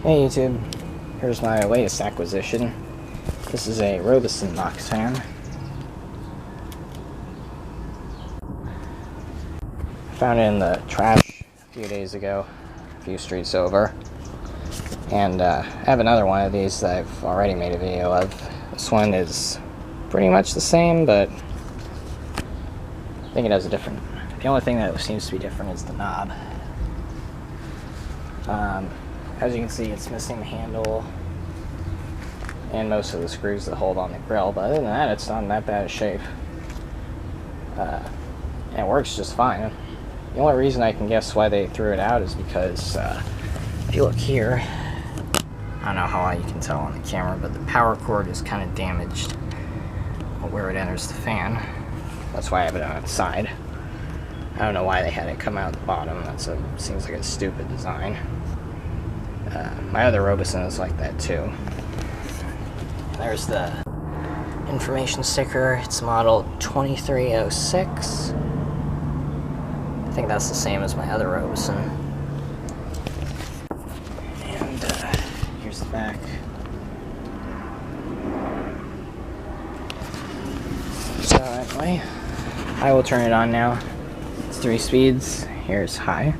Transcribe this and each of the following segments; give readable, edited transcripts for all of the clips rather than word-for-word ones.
Hey YouTube, here's my latest acquisition. This is a Robeson box fan. I found it in the trash a few days ago, a few streets over. And I have another one of these that I've already made a video of. This one is pretty much the same, but I think it has a different... The only thing that seems to be different is the knob. As you can see, it's missing the handle and most of the screws that hold on the grill, but other than that, it's not in that bad a shape. And it works just fine. The only reason I can guess why they threw it out is because if you look here, I don't know how well you can tell on the camera, but the power cord is kind of damaged where it enters the fan. That's why I have it on its side. I don't know why they had it come out the bottom. Seems like a stupid design. My other Robeson is like that too. There's the information sticker. It's model 2306. I think that's the same as my other Robeson. And here's the back. So anyway, I will turn it on now. It's 3 speeds. Here's high.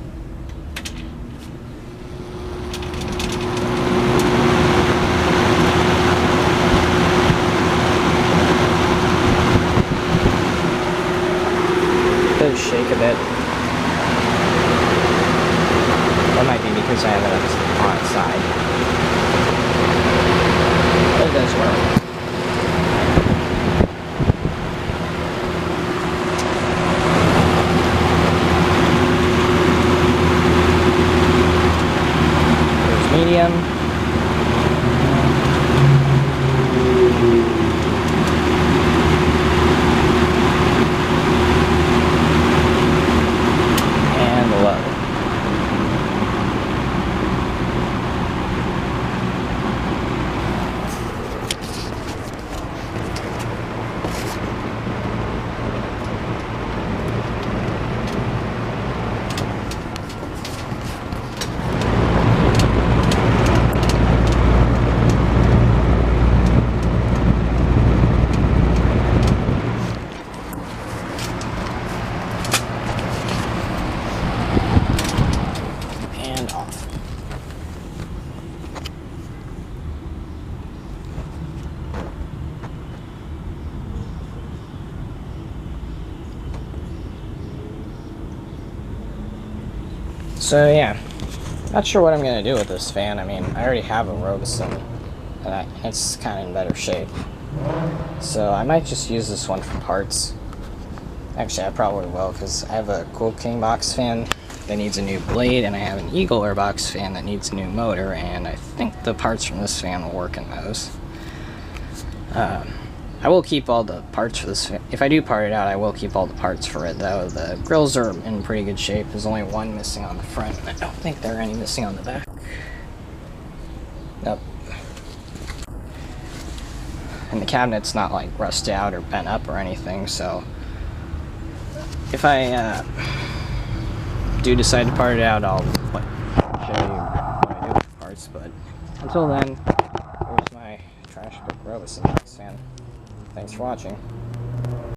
It does shake a bit. That might be because I have it on its side. But it does work. Medium. And low. Off. So yeah, not sure what I'm gonna do with this fan. I mean, I already have a Robeson, and it's kind of in better shape. So I might just use this one for parts. Actually, I probably will, because I have a Cool King box fan that needs a new blade, and I have an Eagle box fan that needs a new motor, and I think the parts from this fan will work in those. I will keep all the parts for this fan. If I do part it out, I will keep all the parts for it, though. The grills are in pretty good shape. There's only one missing on the front, and I don't think there are any missing on the back. Nope. And the cabinet's not like rusted out or bent up or anything, so if I do decide to part it out, I'll show you what I do with the parts, but until then, here's my Trashpicked Robeson box fan. Thanks for watching.